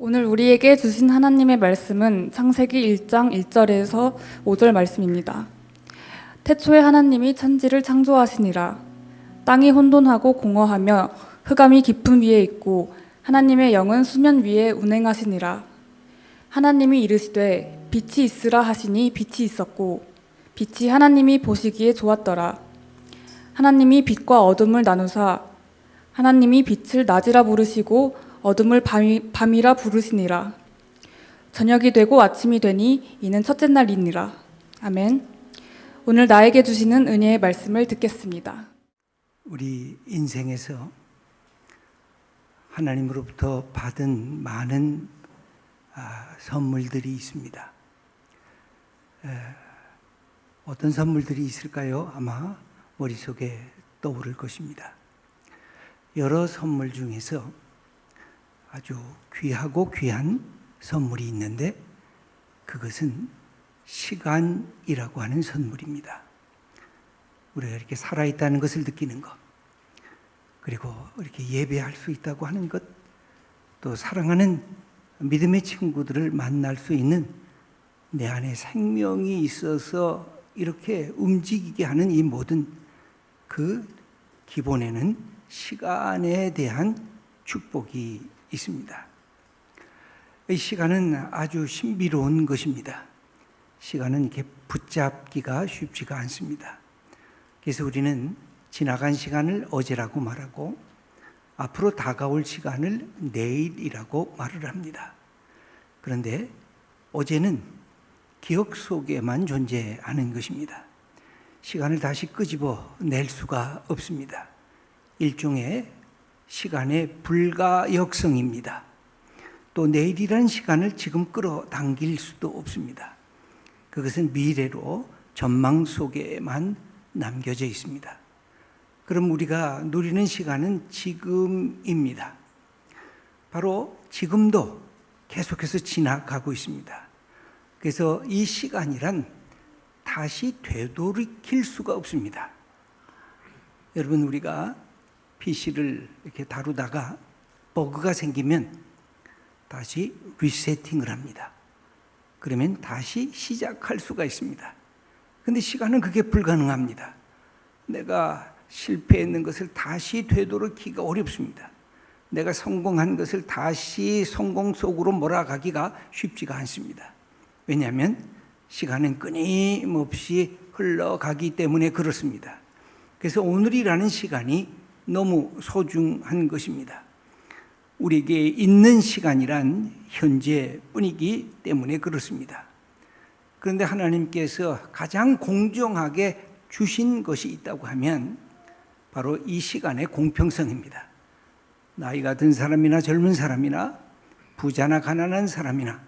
오늘 우리에게 주신 하나님의 말씀은 창세기 1장 1절에서 5절 말씀입니다. 태초에 하나님이 천지를 창조하시니라. 땅이 혼돈하고 공허하며 흑암이 깊음 위에 있고 하나님의 영은 수면 위에 운행하시니라. 하나님이 이르시되 빛이 있으라 하시니 빛이 있었고 빛이 하나님이 보시기에 좋았더라. 하나님이 빛과 어둠을 나누사 하나님이 빛을 낮이라 부르시고 어둠을 밤이라 부르시니라. 저녁이 되고 아침이 되니 이는 첫째 날이니라. 아멘. 오늘 나에게 주시는 은혜의 말씀을 듣겠습니다. 우리 인생에서 하나님으로부터 받은 많은 선물들이 있습니다. 어떤 선물들이 있을까요? 아마 머릿속에 떠오를 것입니다. 여러 선물 중에서 아주 귀하고 귀한 선물이 있는데 그것은 시간이라고 하는 선물입니다. 우리가 이렇게 살아있다는 것을 느끼는 것, 그리고 이렇게 예배할 수 있다고 하는 것, 또 사랑하는 믿음의 친구들을 만날 수 있는 내 안에 생명이 있어서 이렇게 움직이게 하는 이 모든 그 기본에는 시간에 대한 축복이 있습니다. 이 시간은 아주 신비로운 것입니다. 시간은 이렇게 붙잡기가 쉽지가 않습니다. 그래서 우리는 지나간 시간을 어제라고 말하고 앞으로 다가올 시간을 내일이라고 말을 합니다. 그런데 어제는 기억 속에만 존재하는 것입니다. 시간을 다시 끄집어 낼 수가 없습니다. 일종의 시간의 불가역성입니다. 또 내일이라는 시간을 지금 끌어당길 수도 없습니다. 그것은 미래로 전망 속에만 남겨져 있습니다. 그럼 우리가 누리는 시간은 지금입니다. 바로 지금도 계속해서 지나가고 있습니다. 그래서 이 시간이란 다시 되돌이킬 수가 없습니다. 여러분, 우리가 PC를 이렇게 다루다가 버그가 생기면 다시 리세팅을 합니다. 그러면 다시 시작할 수가 있습니다. 그런데 시간은 그게 불가능합니다. 내가 실패했는 것을 다시 되돌이키기가 어렵습니다. 내가 성공한 것을 다시 성공 속으로 몰아가기가 쉽지가 않습니다. 왜냐하면 시간은 끊임없이 흘러가기 때문에 그렇습니다. 그래서 오늘이라는 시간이 너무 소중한 것입니다. 우리에게 있는 시간이란 현재뿐이기 때문에 그렇습니다. 그런데 하나님께서 가장 공정하게 주신 것이 있다고 하면 바로 이 시간의 공평성입니다. 나이가 든 사람이나 젊은 사람이나 부자나 가난한 사람이나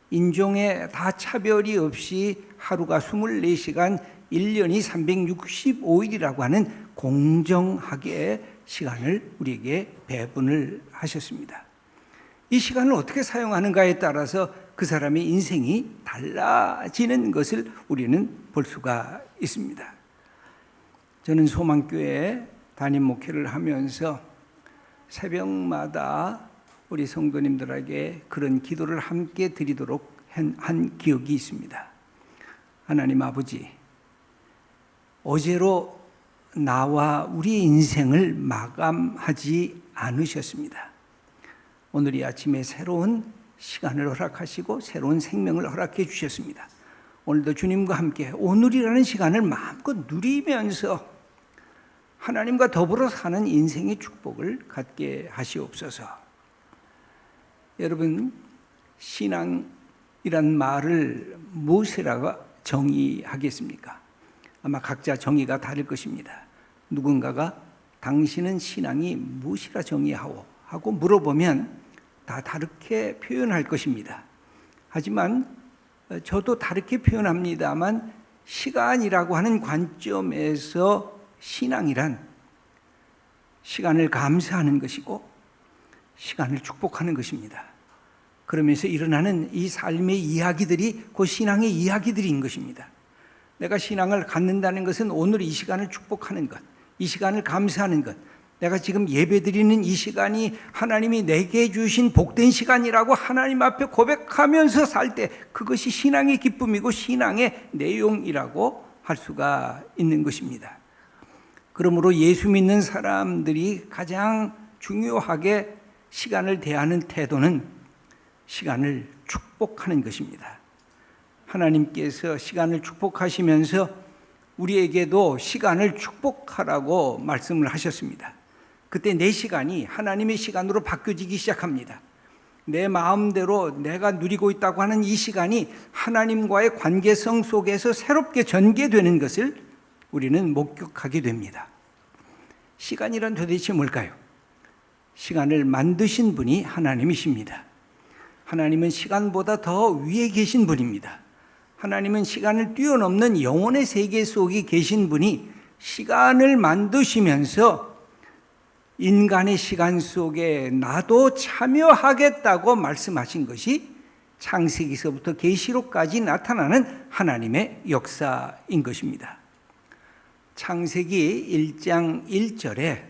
인종에 다 차별이 없이 하루가 24시간 1년이 365일이라고 하는 공정하게 시간을 우리에게 배분을 하셨습니다. 이 시간을 어떻게 사용하는가에 따라서 그 사람의 인생이 달라지는 것을 우리는 볼 수가 있습니다. 저는 소망교회 담임 목회를 하면서 새벽마다 우리 성도님들에게 그런 기도를 함께 드리도록 한 기억이 있습니다. 하나님 아버지, 어제로 나와 우리 인생을 마감하지 않으셨습니다. 오늘 이 아침에 새로운 시간을 허락하시고 새로운 생명을 허락해 주셨습니다. 오늘도 주님과 함께 오늘이라는 시간을 마음껏 누리면서 하나님과 더불어 사는 인생의 축복을 갖게 하시옵소서. 여러분, 신앙이란 말을 무엇이라고 정의하겠습니까? 아마 각자 정의가 다를 것입니다. 누군가가 당신은 신앙이 무엇이라 정의하오? 하고 물어보면 다 다르게 표현할 것입니다. 하지만 저도 다르게 표현합니다만 시간이라고 하는 관점에서 신앙이란 시간을 감사하는 것이고 시간을 축복하는 것입니다. 그러면서 일어나는 이 삶의 이야기들이 그 신앙의 이야기들인 것입니다. 내가 신앙을 갖는다는 것은 오늘 이 시간을 축복하는 것, 이 시간을 감사하는 것, 내가 지금 예배드리는 이 시간이 하나님이 내게 주신 복된 시간이라고 하나님 앞에 고백하면서 살 때 그것이 신앙의 기쁨이고 신앙의 내용이라고 할 수가 있는 것입니다. 그러므로 예수 믿는 사람들이 가장 중요하게 시간을 대하는 태도는 시간을 축복하는 것입니다. 하나님께서 시간을 축복하시면서 우리에게도 시간을 축복하라고 말씀을 하셨습니다. 그때 내 시간이 하나님의 시간으로 바뀌어지기 시작합니다. 내 마음대로 내가 누리고 있다고 하는 이 시간이 하나님과의 관계성 속에서 새롭게 전개되는 것을 우리는 목격하게 됩니다. 시간이란 도대체 뭘까요? 시간을 만드신 분이 하나님이십니다. 하나님은 시간보다 더 위에 계신 분입니다. 하나님은 시간을 뛰어넘는 영혼의 세계 속에 계신 분이 시간을 만드시면서 인간의 시간 속에 나도 참여하겠다고 말씀하신 것이 창세기서부터 계시록까지 나타나는 하나님의 역사인 것입니다. 창세기 1장 1절에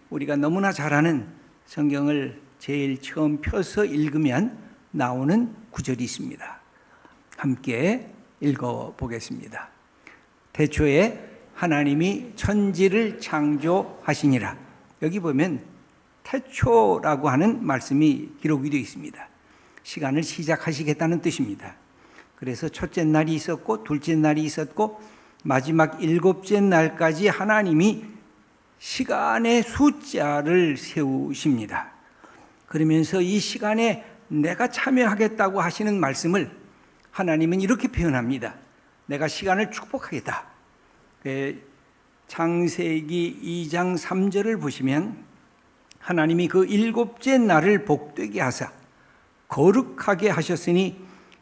우리가 너무나 잘 아는 성경을 제일 처음 펴서 읽으면 나오는 구절이 있습니다. 함께 읽어보겠습니다. 태초에 하나님이 천지를 창조하시니라. 여기 보면 태초라고 하는 말씀이 기록이 되어 있습니다. 시간을 시작하시겠다는 뜻입니다. 그래서 첫째 날이 있었고 둘째 날이 있었고 마지막 일곱째 날까지 하나님이 시간의 숫자를 세우십니다. 그러면서 이 시간에 내가 참여하겠다고 하시는 말씀을 하나님은 이렇게 표현합니다. 내가 시간을 축복하겠다. 창세기 2장 3절을 보시면 하나님이 그 일곱째 날을 복되게 하사 거룩하게 하셨으니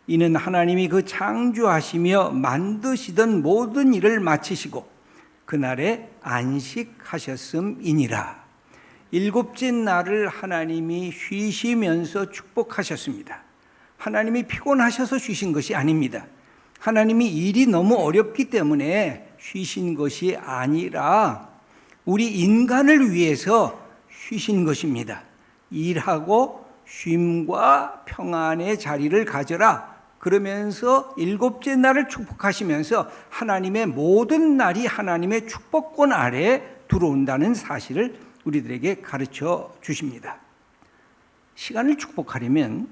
이는 하나님이 그 창조하시며 만드시던 모든 일을 마치시고 그날에 안식하셨음이니라. 일곱째 날을 하나님이 쉬시면서 축복하셨습니다. 하나님이 피곤하셔서 쉬신 것이 아닙니다. 하나님이 일이 너무 어렵기 때문에 쉬신 것이 아니라 우리 인간을 위해서 쉬신 것입니다. 일하고 쉼과 평안의 자리를 가져라. 그러면서 일곱째 날을 축복하시면서 하나님의 모든 날이 하나님의 축복권 아래에 들어온다는 사실을 우리들에게 가르쳐 주십니다. 시간을 축복하려면,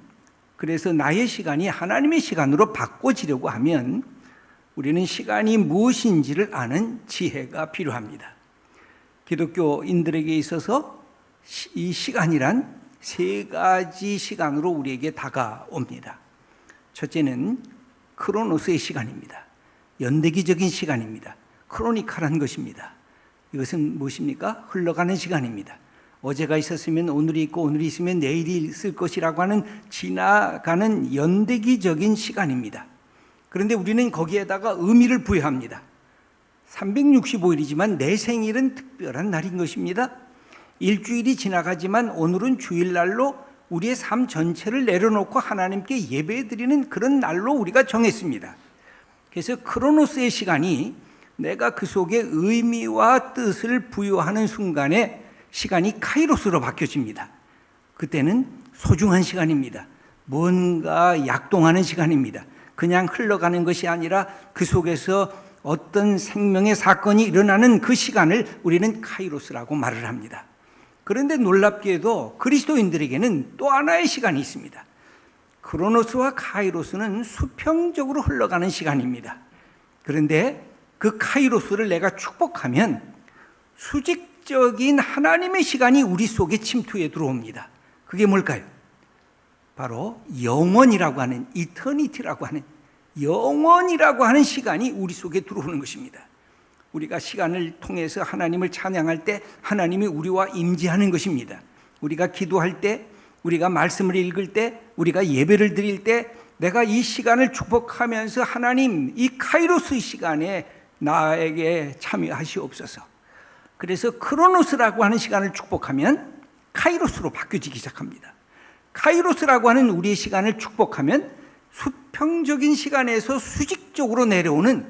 그래서 나의 시간이 하나님의 시간으로 바꿔지려고 하면 우리는 시간이 무엇인지를 아는 지혜가 필요합니다. 기독교인들에게 있어서 이 시간이란 세 가지 시간으로 우리에게 다가옵니다. 첫째는 크로노스의 시간입니다. 연대기적인 시간입니다. 크로니카라는 것입니다. 이것은 무엇입니까? 흘러가는 시간입니다. 어제가 있었으면 오늘이 있고 오늘이 있으면 내일이 있을 것이라고 하는 지나가는 연대기적인 시간입니다. 그런데 우리는 거기에다가 의미를 부여합니다. 365일이지만 내 생일은 특별한 날인 것입니다. 일주일이 지나가지만 오늘은 주일날로 우리의 삶 전체를 내려놓고 하나님께 예배드리는 그런 날로 우리가 정했습니다. 그래서 크로노스의 시간이 내가 그 속에 의미와 뜻을 부여하는 순간에 시간이 카이로스로 바뀌어집니다. 그때는 소중한 시간입니다. 뭔가 약동하는 시간입니다. 그냥 흘러가는 것이 아니라 그 속에서 어떤 생명의 사건이 일어나는 그 시간을 우리는 카이로스라고 말을 합니다. 그런데 놀랍게도 그리스도인들에게는 또 하나의 시간이 있습니다. 크로노스와 카이로스는 수평적으로 흘러가는 시간입니다. 그런데 그 카이로스를 내가 축복하면 수직적인 하나님의 시간이 우리 속에 침투해 들어옵니다. 그게 뭘까요? 바로 영원이라고 하는, 이터니티라고 하는, 영원이라고 하는 시간이 우리 속에 들어오는 것입니다. 우리가 시간을 통해서 하나님을 찬양할 때 하나님이 우리와 임재하는 것입니다. 우리가 기도할 때, 우리가 말씀을 읽을 때, 우리가 예배를 드릴 때 내가 이 시간을 축복하면서 하나님, 이 카이로스 시간에 나에게 참여하시옵소서. 그래서 크로노스라고 하는 시간을 축복하면 카이로스로 바뀌어지기 시작합니다. 카이로스라고 하는 우리의 시간을 축복하면 수평적인 시간에서 수직적으로 내려오는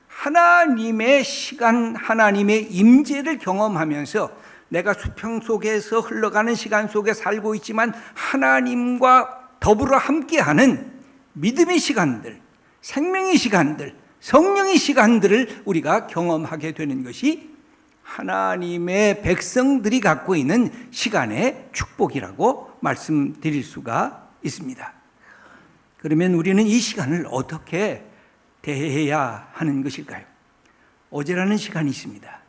하나님의 시간, 하나님의 임재를 경험하면서 내가 수평 속에서 흘러가는 시간 속에 살고 있지만 하나님과 더불어 함께하는 믿음의 시간들, 생명의 시간들, 성령의 시간들을 우리가 경험하게 되는 것이 하나님의 백성들이 갖고 있는 시간의 축복이라고 말씀드릴 수가 있습니다. 그러면 우리는 이 시간을 어떻게 대해야 하는 것일까요? 어제라는 시간이 있습니다.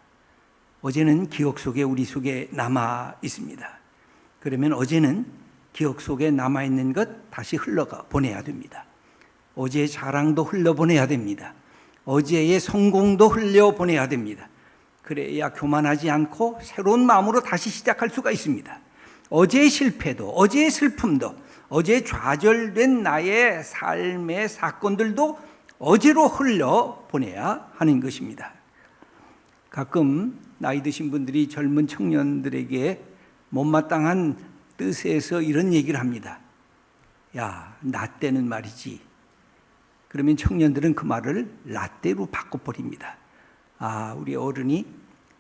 어제는 기억 속에 우리 속에 남아 있습니다. 그러면 어제는 기억 속에 남아있는 것 다시 흘러보내야 됩니다. 어제의 자랑도 흘려보내야 됩니다. 어제의 성공도 흘려보내야 됩니다. 그래야 교만하지 않고 새로운 마음으로 다시 시작할 수가 있습니다. 어제의 실패도, 어제의 슬픔도, 어제 좌절된 나의 삶의 사건들도 어제로 흘려보내야 하는 것입니다. 가끔 나이 드신 분들이 젊은 청년들에게 못마땅한 뜻에서 이런 얘기를 합니다. 야, 나 때는 말이지. 그러면 청년들은 그 말을 라떼로 바꿔버립니다. 아, 우리 어른이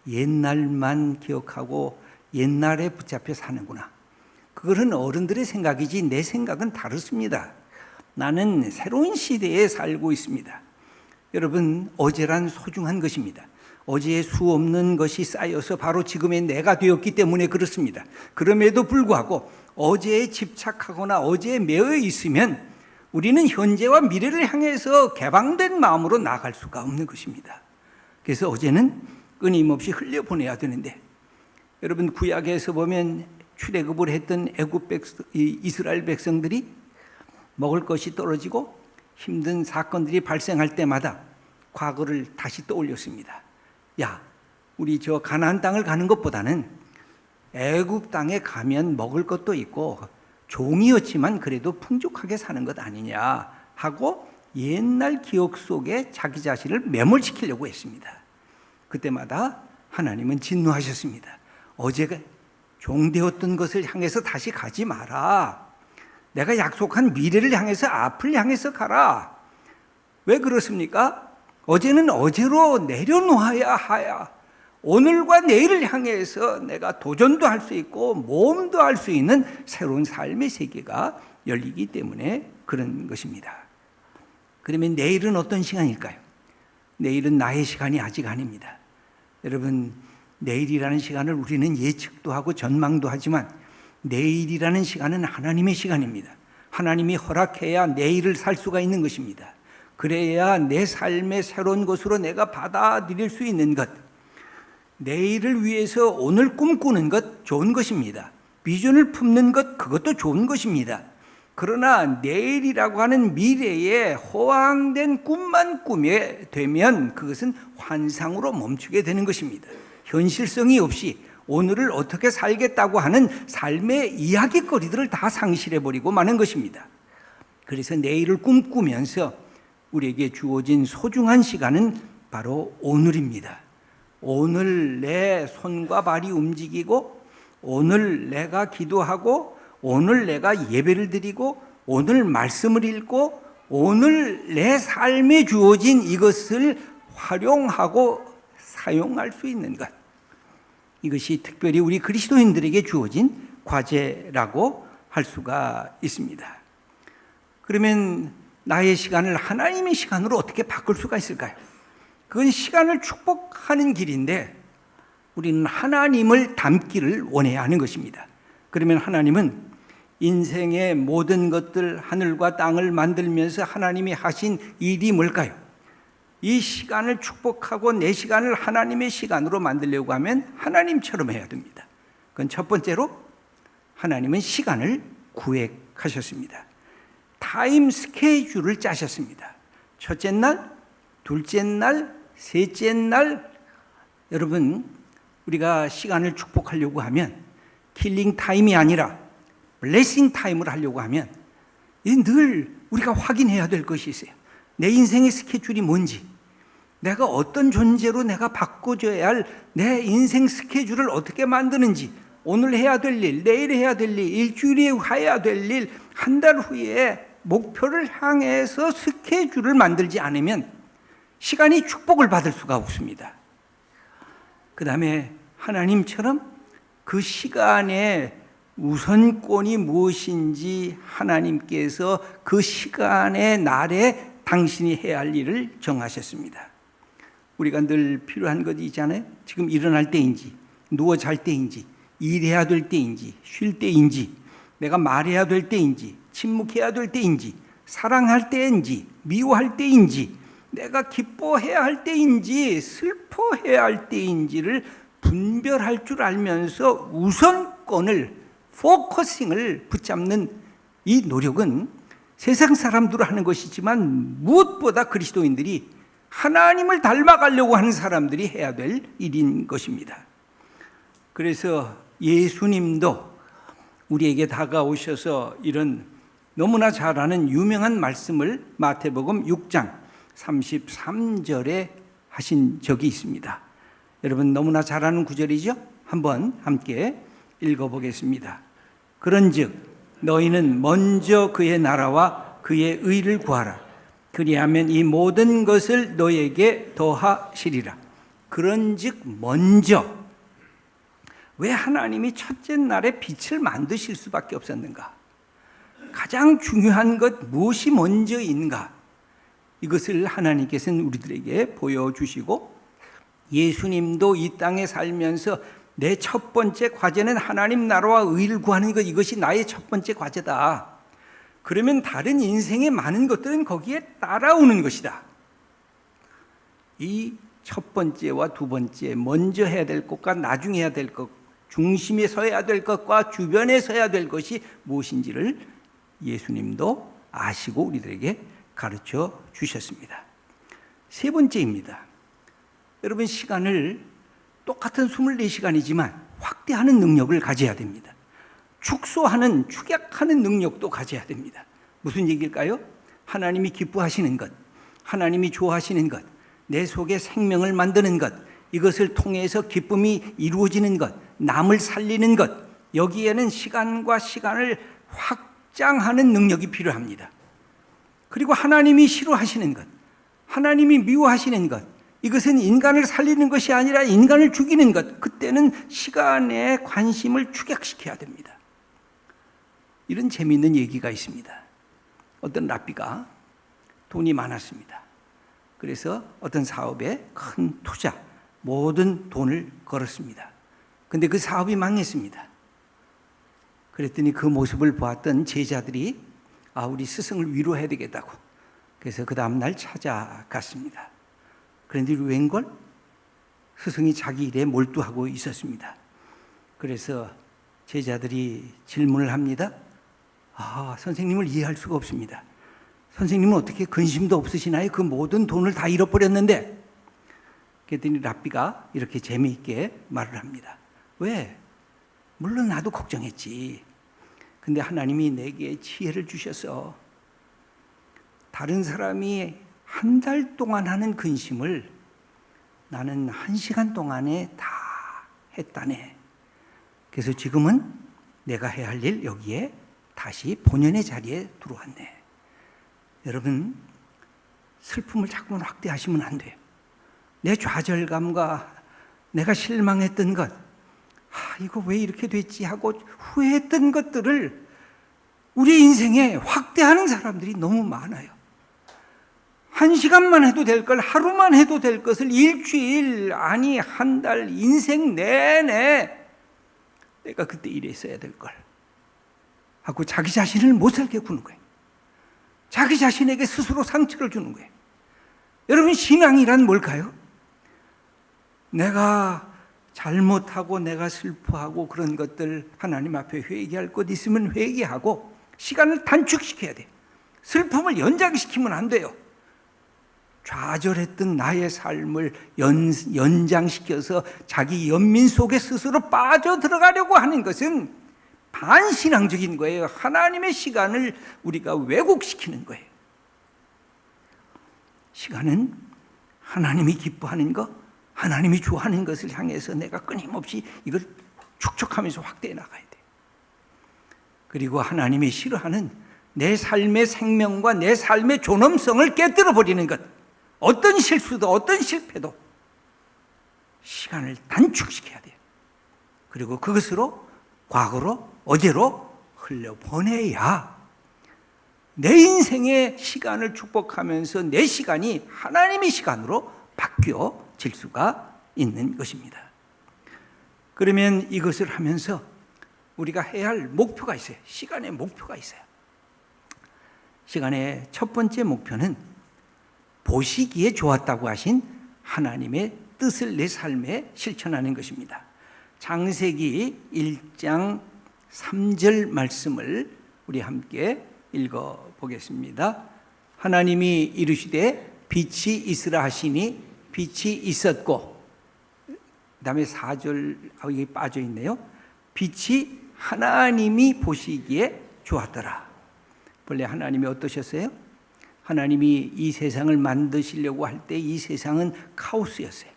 옛날만 기억하고 옛날에 붙잡혀 사는구나. 그거는 어른들의 생각이지 내 생각은 다릅니다. 나는 새로운 시대에 살고 있습니다. 여러분, 어제란 소중한 것입니다. 어제의 수 없는 것이 쌓여서 바로 지금의 내가 되었기 때문에 그렇습니다. 그럼에도 불구하고 어제에 집착하거나 어제에 매여 있으면 우리는 현재와 미래를 향해서 개방된 마음으로 나아갈 수가 없는 것입니다. 그래서 어제는 끊임없이 흘려보내야 되는데, 여러분 구약에서 보면 출애굽을 했던 이스라엘 백성들이 먹을 것이 떨어지고 힘든 사건들이 발생할 때마다 과거를 다시 떠올렸습니다. 야, 우리 저 가나안 땅을 가는 것보다는 애굽 땅에 가면 먹을 것도 있고 종이었지만 그래도 풍족하게 사는 것 아니냐 하고 옛날 기억 속에 자기 자신을 매몰시키려고 했습니다. 그때마다 하나님은 진노하셨습니다. 어제가 종되었던 것을 향해서 다시 가지 마라. 내가 약속한 미래를 향해서, 앞을 향해서 가라. 왜 그렇습니까? 어제는 어제로 내려놓아야 하야. 오늘과 내일을 향해서 내가 도전도 할 수 있고 모험도 할 수 있는 새로운 삶의 세계가 열리기 때문에 그런 것입니다. 그러면 내일은 어떤 시간일까요? 내일은 나의 시간이 아직 아닙니다. 여러분, 내일이라는 시간을 우리는 예측도 하고 전망도 하지만 내일이라는 시간은 하나님의 시간입니다. 하나님이 허락해야 내일을 살 수가 있는 것입니다. 그래야 내 삶의 새로운 것으로 내가 받아들일 수 있는 것, 내일을 위해서 오늘 꿈꾸는 것 좋은 것입니다. 비전을 품는 것, 그것도 좋은 것입니다. 그러나 내일이라고 하는 미래에 허황된 꿈만 꾸게 되면 그것은 환상으로 멈추게 되는 것입니다. 현실성이 없이 오늘을 어떻게 살겠다고 하는 삶의 이야기거리들을 다 상실해버리고 마는 것입니다. 그래서 내일을 꿈꾸면서 우리에게 주어진 소중한 시간은 바로 오늘입니다. 오늘 내 손과 발이 움직이고, 오늘 내가 기도하고, 오늘 내가 예배를 드리고, 오늘 말씀을 읽고, 오늘 내 삶에 주어진 이것을 활용하고 사용할 수 있는 것, 이것이 특별히 우리 그리스도인들에게 주어진 과제라고 할 수가 있습니다. 그러면 나의 시간을 하나님의 시간으로 어떻게 바꿀 수가 있을까요? 그건 시간을 축복하는 길인데 우리는 하나님을 닮기를 원해야 하는 것입니다. 그러면 하나님은 인생의 모든 것들, 하늘과 땅을 만들면서 하나님이 하신 일이 뭘까요? 이 시간을 축복하고 내 시간을 하나님의 시간으로 만들려고 하면 하나님처럼 해야 됩니다. 그건 첫 번째로 하나님은 시간을 구획하셨습니다. 타임 스케줄을 짜셨습니다. 첫째 날, 둘째 날, 셋째 날. 여러분, 우리가 시간을 축복하려고 하면 킬링 타임이 아니라 블레싱 타임을 하려고 하면 늘 우리가 확인해야 될 것이 있어요. 내 인생의 스케줄이 뭔지, 내가 어떤 존재로 내가 바꿔줘야 할 내 인생 스케줄을 어떻게 만드는지, 오늘 해야 될 일, 내일 해야 될 일, 일주일에 해야 될 일, 한 달 후에 목표를 향해서 스케줄을 만들지 않으면 시간이 축복을 받을 수가 없습니다. 그 다음에 하나님처럼 그 시간의 우선권이 무엇인지 하나님께서 그 시간의 날에 당신이 해야 할 일을 정하셨습니다. 우리가 늘 필요한 것이 있잖아요. 지금 일어날 때인지, 누워 잘 때인지, 일해야 될 때인지, 쉴 때인지, 내가 말해야 될 때인지, 침묵해야 될 때인지, 사랑할 때인지, 미워할 때인지, 내가 기뻐해야 할 때인지, 슬퍼해야 할 때인지를 분별할 줄 알면서 우선권을, 포커싱을 붙잡는 이 노력은 세상 사람들로 하는 것이지만 무엇보다 그리스도인들이 하나님을 닮아가려고 하는 사람들이 해야 될 일인 것입니다. 그래서 예수님도 우리에게 다가오셔서 이런 너무나 잘 아는 유명한 말씀을 마태복음 6장 33절에 하신 적이 있습니다. 여러분 너무나 잘 아는 구절이죠? 한번 함께 읽어보겠습니다. 그런즉 너희는 먼저 그의 나라와 그의 의를 구하라. 그리하면 이 모든 것을 너희에게 더하시리라. 그런즉 먼저, 왜 하나님이 첫째 날에 빛을 만드실 수밖에 없었는가? 가장 중요한 것 무엇이 먼저인가? 이것을 하나님께서는 우리들에게 보여주시고, 예수님도 이 땅에 살면서 내 첫 번째 과제는 하나님 나라와 의를 구하는 것, 이것이 나의 첫 번째 과제다. 그러면 다른 인생의 많은 것들은 거기에 따라오는 것이다. 이 첫 번째와 두 번째, 먼저 해야 될 것과 나중에 해야 될 것, 중심에 서야 될 것과 주변에 서야 될 것이 무엇인지를 예수님도 아시고 우리들에게 가르쳐 주셨습니다. 세 번째입니다. 여러분, 시간을 똑같은 24시간이지만 확대하는 능력을 가져야 됩니다. 축소하는, 축약하는 능력도 가져야 됩니다. 무슨 얘기일까요? 하나님이 기뻐하시는 것, 하나님이 좋아하시는 것, 내 속에 생명을 만드는 것, 이것을 통해서 기쁨이 이루어지는 것, 남을 살리는 것, 여기에는 시간과 시간을 확장하는 능력이 필요합니다. 그리고 하나님이 싫어하시는 것, 하나님이 미워하시는 것, 이것은 인간을 살리는 것이 아니라 인간을 죽이는 것, 그때는 시간에 관심을 축약시켜야 됩니다. 이런 재미있는 얘기가 있습니다. 어떤 랍비가 돈이 많았습니다. 그래서 어떤 사업에 큰 투자, 모든 돈을 걸었습니다. 근데 그 사업이 망했습니다. 그랬더니 그 모습을 보았던 제자들이 우리 스승을 위로해야 되겠다고, 그래서 그 다음날 찾아갔습니다. 그런데 웬걸? 스승이 자기 일에 몰두하고 있었습니다. 그래서 제자들이 질문을 합니다. 선생님을 이해할 수가 없습니다. 선생님은 어떻게 근심도 없으시나요? 그 모든 돈을 다 잃어버렸는데. 그랬더니 랍비가 이렇게 재미있게 말을 합니다. 왜? 물론 나도 걱정했지. 근데 하나님이 내게 지혜를 주셔서 다른 사람이 한 달 동안 하는 근심을 나는 1시간 동안에 다 했다네. 그래서 지금은 내가 해야 할 일 여기에 다시 본연의 자리에 들어왔네. 여러분, 슬픔을 자꾸만 확대하시면 안 돼요. 내 좌절감과 내가 실망했던 것, 이거 왜 이렇게 됐지 하고 후회했던 것들을 우리 인생에 확대하는 사람들이 너무 많아요. 1시간만 해도 될 걸, 하루만 해도 될 것을 일주일, 아니 한 달, 인생 내내 내가 그때 이랬어야 될 걸 하고 자기 자신을 못 살게 구는 거예요. 자기 자신에게 스스로 상처를 주는 거예요. 여러분, 신앙이란 뭘까요? 내가 잘못하고 내가 슬퍼하고 그런 것들 하나님 앞에 회개할 것 있으면 회개하고 시간을 단축시켜야 돼요. 슬픔을 연장시키면 안 돼요. 좌절했던 나의 삶을 연장시켜서 자기 연민 속에 스스로 빠져들어가려고 하는 것은 반신앙적인 거예요. 하나님의 시간을 우리가 왜곡시키는 거예요. 시간은 하나님이 기뻐하는 것, 하나님이 좋아하는 것을 향해서 내가 끊임없이 이걸 축적하면서 확대해 나가야 돼요. 그리고 하나님이 싫어하는 내 삶의 생명과 내 삶의 존엄성을 깨뜨려 버리는 것, 어떤 실수도 어떤 실패도 시간을 단축시켜야 돼요. 그리고 그것으로 과거로 어디로 흘려보내야 내 인생의 시간을 축복하면서 내 시간이 하나님의 시간으로 바뀌어질 수가 있는 것입니다. 그러면 이것을 하면서 우리가 해야 할 목표가 있어요. 시간의 목표가 있어요. 시간의 첫 번째 목표는 보시기에 좋았다고 하신 하나님의 뜻을 내 삶에 실천하는 것입니다. 창세기 1장 3절 말씀을 우리 함께 읽어보겠습니다. 하나님이 이르시되 빛이 있으라 하시니 빛이 있었고, 그 다음에 4절 여기 빠져 있네요. 빛이 하나님이 보시기에 좋았더라. 본래 하나님이 어떠셨어요? 하나님이 이 세상을 만드시려고 할 때 이 세상은 카오스였어요.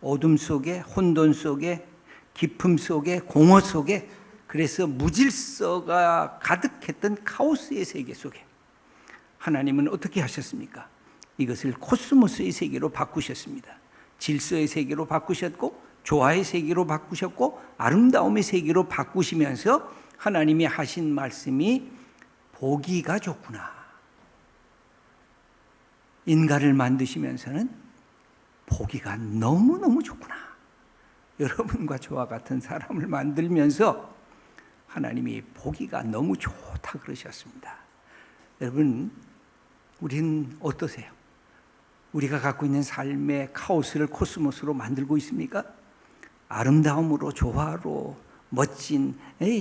어둠 속에, 혼돈 속에, 깊음 속에, 공허 속에, 그래서 무질서가 가득했던 카오스의 세계 속에 하나님은 어떻게 하셨습니까? 이것을 코스모스의 세계로 바꾸셨습니다. 질서의 세계로 바꾸셨고, 조화의 세계로 바꾸셨고, 아름다움의 세계로 바꾸시면서 하나님이 하신 말씀이 보기가 좋구나. 인간을 만드시면서는 보기가 너무너무 좋구나. 여러분과 저와 같은 사람을 만들면서 하나님이 보기가 너무 좋다 그러셨습니다. 여러분, 우리는 어떠세요? 우리가 갖고 있는 삶의 카오스를 코스모스로 만들고 있습니까? 아름다움으로, 조화로, 멋진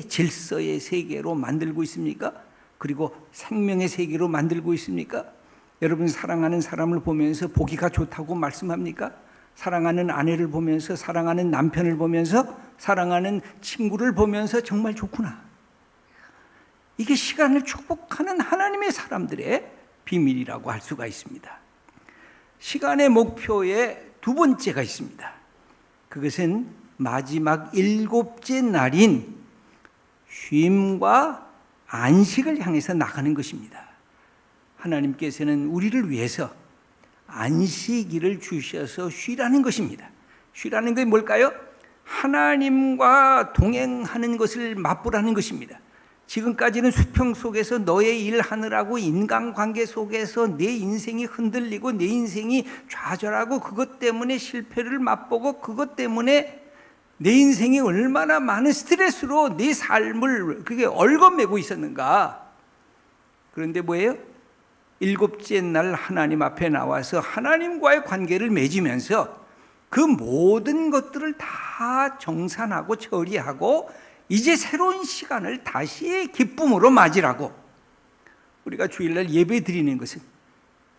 질서의 세계로 만들고 있습니까? 그리고 생명의 세계로 만들고 있습니까? 여러분, 사랑하는 사람을 보면서 보기가 좋다고 말씀합니까? 사랑하는 아내를 보면서, 사랑하는 남편을 보면서, 사랑하는 친구를 보면서 정말 좋구나. 이게 시간을 축복하는 하나님의 사람들의 비밀이라고 할 수가 있습니다. 시간의 목표에 두 번째가 있습니다. 그것은 마지막 7째 날인 쉼과 안식을 향해서 나가는 것입니다. 하나님께서는 우리를 위해서 안식일을 주셔서 쉬라는 것입니다. 쉬라는 게 뭘까요? 하나님과 동행하는 것을 맛보라는 것입니다. 지금까지는 수평 속에서 너의 일 하느라고 인간관계 속에서 내 인생이 흔들리고 내 인생이 좌절하고 그것 때문에 실패를 맛보고 그것 때문에 내 인생이 얼마나 많은 스트레스로 내 삶을 그게 얽어매고 있었는가. 그런데 뭐예요? 7째 날 하나님 앞에 나와서 하나님과의 관계를 맺으면서 그 모든 것들을 다 정산하고 처리하고 이제 새로운 시간을 다시 기쁨으로 맞으라고 우리가 주일날 예배 드리는 것은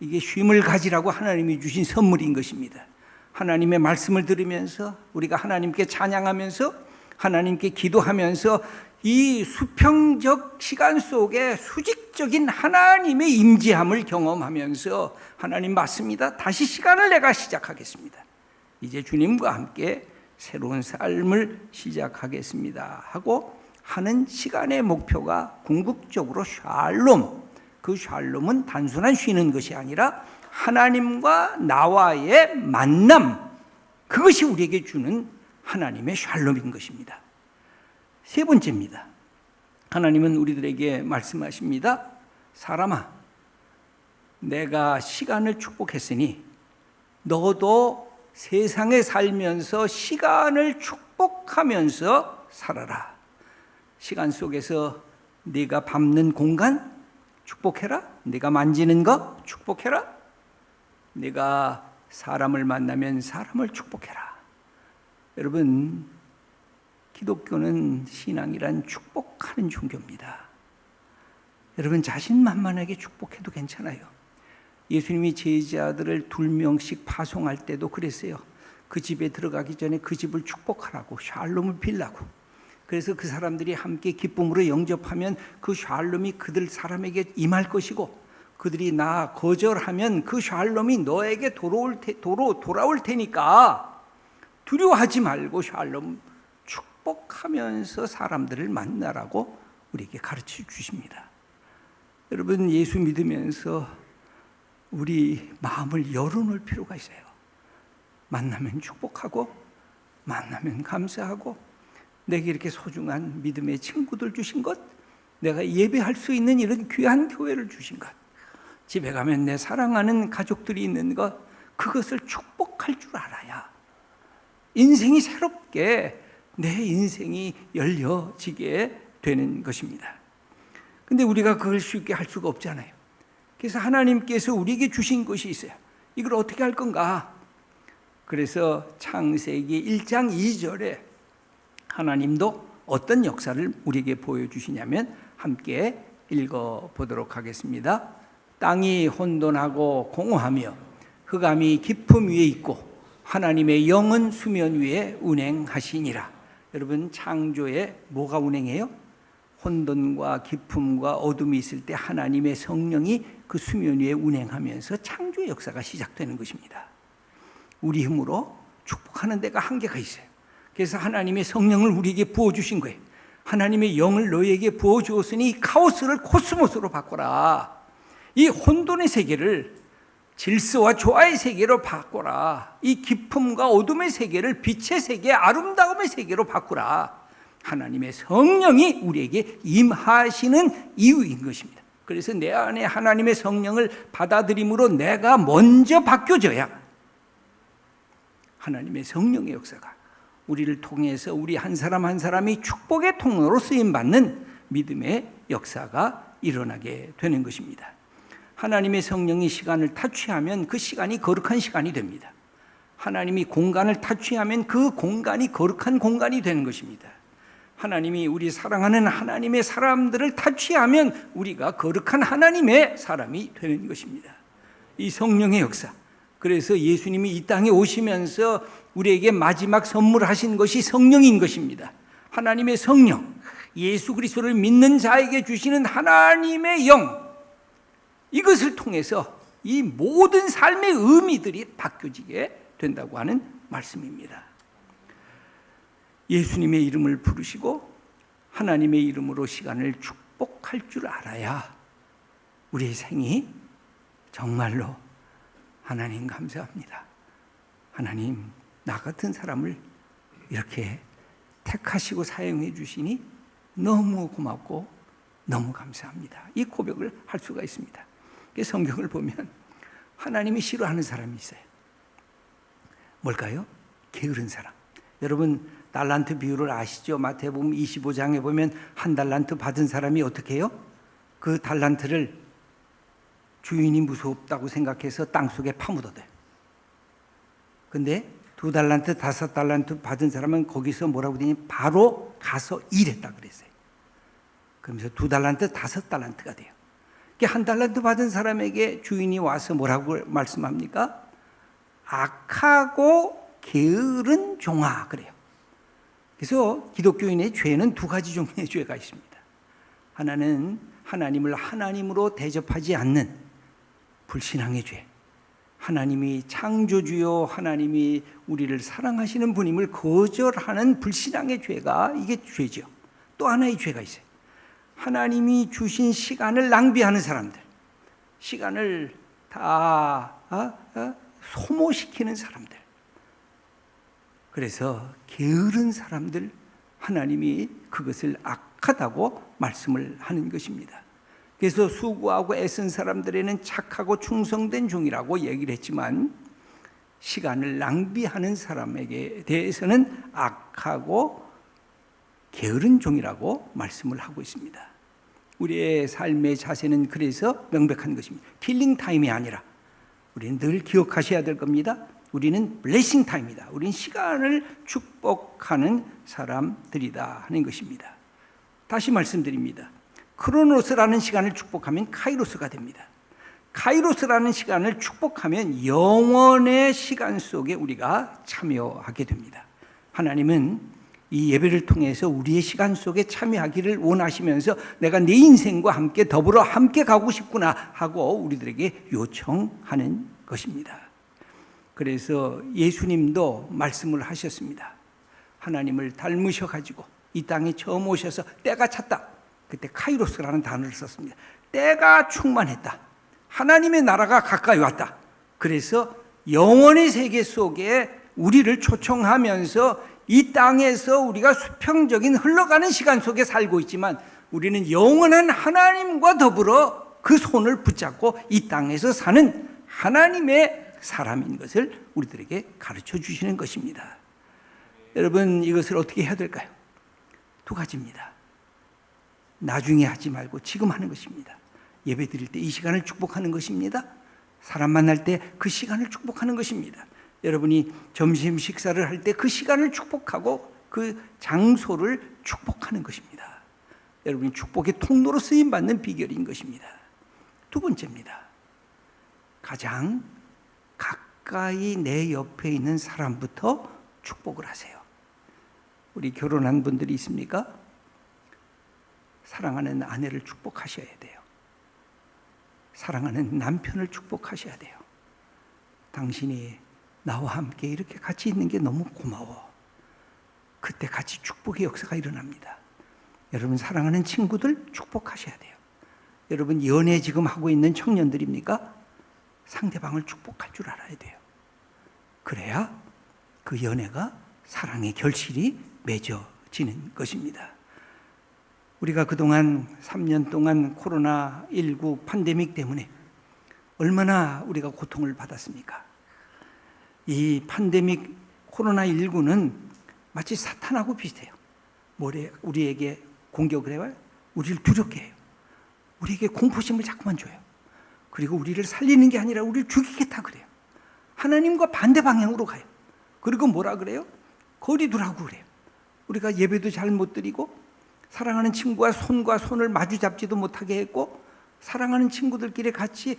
이게 쉼을 가지라고 하나님이 주신 선물인 것입니다. 하나님의 말씀을 들으면서 우리가 하나님께 찬양하면서 하나님께 기도하면서 이 수평적 시간 속에 수직적인 하나님의 임재함을 경험하면서 하나님 맞습니다. 다시 시간을 내가 시작하겠습니다. 이제 주님과 함께 새로운 삶을 시작하겠습니다 하고 하는 시간의 목표가 궁극적으로 샬롬. 그 샬롬은 단순한 쉬는 것이 아니라 하나님과 나와의 만남, 그것이 우리에게 주는 하나님의 샬롬인 것입니다. 세 번째입니다. 하나님은 우리들에게 말씀하십니다. 사람아, 내가 시간을 축복했으니 너도 세상에 살면서 시간을 축복하면서 살아라. 시간 속에서 네가 밟는 공간 축복해라. 네가 만지는 것 축복해라. 네가 사람을 만나면 사람을 축복해라. 여러분, 기독교는 신앙이란 축복하는 종교입니다. 여러분, 자신만만하게 축복해도 괜찮아요. 예수님이 제자들을 2명씩 파송할 때도 그랬어요. 그 집에 들어가기 전에 그 집을 축복하라고, 샬롬을 빌라고. 그래서 그 사람들이 함께 기쁨으로 영접하면 그 샬롬이 그들 사람에게 임할 것이고, 그들이 나 거절하면 그 샬롬이 너에게 돌아올 테니까 두려워하지 말고 샬롬 축복하면서 사람들을 만나라고 우리에게 가르쳐 주십니다. 여러분, 예수 믿으면서 우리 마음을 열어놓을 필요가 있어요. 만나면 축복하고 만나면 감사하고 내게 이렇게 소중한 믿음의 친구들 주신 것, 내가 예배할 수 있는 이런 귀한 교회를 주신 것, 집에 가면 내 사랑하는 가족들이 있는 것, 그것을 축복할 줄 알아야 인생이 새롭게 내 인생이 열려지게 되는 것입니다. 근데 우리가 그걸 쉽게 할 수가 없잖아요. 그래서 하나님께서 우리에게 주신 것이 있어요. 이걸 어떻게 할 건가? 그래서 창세기 1장 2절에 하나님도 어떤 역사를 우리에게 보여주시냐면 함께 읽어보도록 하겠습니다. 땅이 혼돈하고 공허하며 흑암이 깊음 위에 있고 하나님의 영은 수면 위에 운행하시니라. 여러분, 창조에 뭐가 운행해요? 혼돈과 깊음과 어둠이 있을 때 하나님의 성령이 그 수면 위에 운행하면서 창조의 역사가 시작되는 것입니다. 우리 힘으로 축복하는 데가 한계가 있어요. 그래서 하나님의 성령을 우리에게 부어주신 거예요. 하나님의 영을 너희에게 부어주었으니 이 카오스를 코스모스로 바꿔라. 이 혼돈의 세계를 질서와 조화의 세계로 바꿔라. 이 깊음과 어둠의 세계를 빛의 세계, 아름다움의 세계로 바꾸라. 하나님의 성령이 우리에게 임하시는 이유인 것입니다. 그래서 내 안에 하나님의 성령을 받아들임으로 내가 먼저 바뀌어져야 하나님의 성령의 역사가 우리를 통해서 우리 한 사람 한 사람이 축복의 통로로 쓰임받는 믿음의 역사가 일어나게 되는 것입니다. 하나님의 성령이 시간을 타취하면 그 시간이 거룩한 시간이 됩니다. 하나님이 공간을 타취하면 그 공간이 거룩한 공간이 되는 것입니다. 하나님이 우리 사랑하는 하나님의 사람들을 타취하면 우리가 거룩한 하나님의 사람이 되는 것입니다. 이 성령의 역사. 그래서 예수님이 이 땅에 오시면서 우리에게 마지막 선물하신 것이 성령인 것입니다. 하나님의 성령, 예수 그리스도를 믿는 자에게 주시는 하나님의 영, 이것을 통해서 이 모든 삶의 의미들이 바뀌어지게 된다고 하는 말씀입니다. 예수님의 이름을 부르시고 하나님의 이름으로 시간을 축복할 줄 알아야 우리의 생이 정말로 하나님 감사합니다. 하나님, 나 같은 사람을 이렇게 택하시고 사용해 주시니 너무 고맙고 너무 감사합니다. 이 고백을 할 수가 있습니다. 성경을 보면 하나님이 싫어하는 사람이 있어요. 뭘까요? 게으른 사람. 여러분, 달란트 비유를 아시죠? 마태복음 25장에 보면 한 달란트 받은 사람이 어떻게 해요? 그 달란트를 주인이 무섭다고 생각해서 땅속에 파묻어대요. 근데 2달란트, 5달란트 받은 사람은 거기서 뭐라고 되니? 바로 가서 일했다 그랬어요. 그러면서 2달란트, 5달란트가 돼요. 한 달란트 받은 사람에게 주인이 와서 뭐라고 말씀합니까? 악하고 게으른 종아 그래요. 그래서 기독교인의 죄는 2가지 종류의 죄가 있습니다. 하나는 하나님을 하나님으로 대접하지 않는 불신앙의 죄. 하나님이 창조주요 하나님이 우리를 사랑하시는 분임을 거절하는 불신앙의 죄가 이게 죄죠. 또 하나의 죄가 있어요. 하나님이 주신 시간을 낭비하는 사람들, 시간을 다 소모시키는 사람들, 그래서 게으른 사람들, 하나님이 그것을 악하다고 말씀을 하는 것입니다. 그래서 수고하고 애쓴 사람들에는 착하고 충성된 종이라고 얘기를 했지만 시간을 낭비하는 사람에게 대해서는 악하고 게으른 종이라고 말씀을 하고 있습니다. 우리의 삶의 자세는 그래서 명백한 것입니다. 킬링 타임이 아니라 우리는 늘 기억하셔야 될 겁니다. 우리는 블레싱 타임이다. 우리는 시간을 축복하는 사람들이다 하는 것입니다. 다시 말씀드립니다. 크로노스라는 시간을 축복하면 카이로스가 됩니다. 카이로스라는 시간을 축복하면 영원의 시간 속에 우리가 참여하게 됩니다. 하나님은 이 예배를 통해서 우리의 시간 속에 참여하기를 원하시면서 내가 내 인생과 함께 더불어 함께 가고 싶구나 하고 우리들에게 요청하는 것입니다. 그래서 예수님도 말씀을 하셨습니다. 하나님을 닮으셔가지고 이 땅에 처음 오셔서 때가 찼다. 그때 카이로스라는 단어를 썼습니다. 때가 충만했다. 하나님의 나라가 가까이 왔다. 그래서 영원의 세계 속에 우리를 초청하면서 이 땅에서 우리가 수평적인 흘러가는 시간 속에 살고 있지만 우리는 영원한 하나님과 더불어 그 손을 붙잡고 이 땅에서 사는 하나님의 사람인 것을 우리들에게 가르쳐 주시는 것입니다. 여러분, 이것을 어떻게 해야 될까요? 두 가지입니다. 나중에 하지 말고 지금 하는 것입니다. 예배 드릴 때 이 시간을 축복하는 것입니다. 사람 만날 때 그 시간을 축복하는 것입니다. 여러분이 점심 식사를 할 때 그 시간을 축복하고 그 장소를 축복하는 것입니다. 여러분이 축복의 통로로 쓰임받는 비결인 것입니다. 두 번째입니다. 가장 가까이 내 옆에 있는 사람부터 축복을 하세요. 우리 결혼한 분들이 있습니까? 사랑하는 아내를 축복하셔야 돼요. 사랑하는 남편을 축복하셔야 돼요. 당신이 나와 함께 이렇게 같이 있는 게 너무 고마워. 그때 같이 축복의 역사가 일어납니다. 여러분, 사랑하는 친구들 축복하셔야 돼요. 여러분, 연애 지금 하고 있는 청년들입니까? 상대방을 축복할 줄 알아야 돼요. 그래야 그 연애가 사랑의 결실이 맺어지는 것입니다. 우리가 그동안 3년 동안 코로나19 팬데믹 때문에 얼마나 우리가 고통을 받았습니까? 이 팬데믹 코로나19는 마치 사탄하고 비슷해요. 우리에게 공격을 해요. 우리를 두렵게 해요. 우리에게 공포심을 자꾸만 줘요. 그리고 우리를 살리는 게 아니라 우리를 죽이겠다 그래요. 하나님과 반대 방향으로 가요. 그리고 뭐라 그래요? 거리 두라고 그래요. 우리가 예배도 잘 못 드리고 사랑하는 친구와 손과 손을 마주 잡지도 못하게 했고 사랑하는 친구들끼리 같이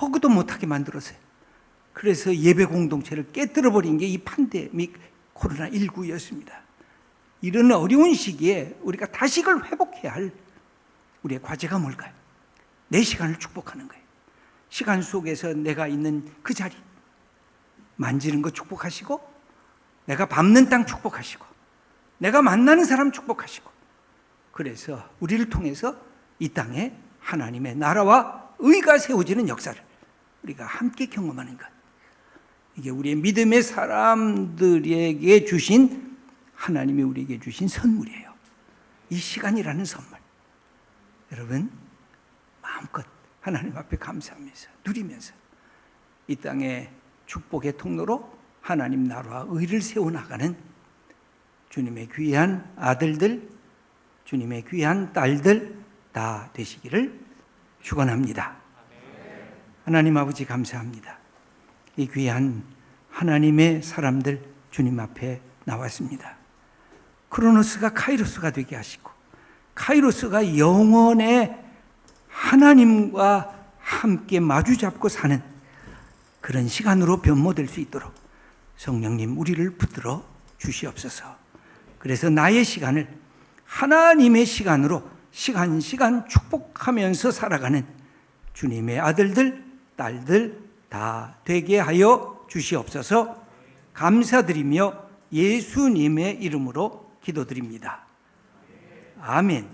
허그도 못하게 만들었어요. 그래서 예배 공동체를 깨뜨려버린 게 이 팬데믹 코로나19였습니다. 이런 어려운 시기에 우리가 다시금 회복해야 할 우리의 과제가 뭘까요? 내 시간을 축복하는 거예요. 시간 속에서 내가 있는 그 자리 만지는 거 축복하시고, 내가 밟는 땅 축복하시고, 내가 만나는 사람 축복하시고, 그래서 우리를 통해서 이 땅에 하나님의 나라와 의가 세워지는 역사를 우리가 함께 경험하는 것, 이게 우리의 믿음의 사람들에게 주신, 하나님이 우리에게 주신 선물이에요. 이 시간이라는 선물, 여러분 마음껏 하나님 앞에 감사하면서 누리면서 이 땅에 축복의 통로로 하나님 나라와 의를 세워나가는 주님의 귀한 아들들, 주님의 귀한 딸들 다 되시기를 축원합니다. 하나님 아버지 감사합니다. 이 귀한 하나님의 사람들 주님 앞에 나왔습니다. 크로노스가 카이로스가 되게 하시고, 카이로스가 영원의 하나님과 함께 마주 잡고 사는 그런 시간으로 변모될 수 있도록 성령님 우리를 붙들어 주시옵소서. 그래서 나의 시간을 하나님의 시간으로 시간 축복하면서 살아가는 주님의 아들들, 딸들 다 되게 하여 주시옵소서. 감사드리며 예수님의 이름으로 기도드립니다. 아멘.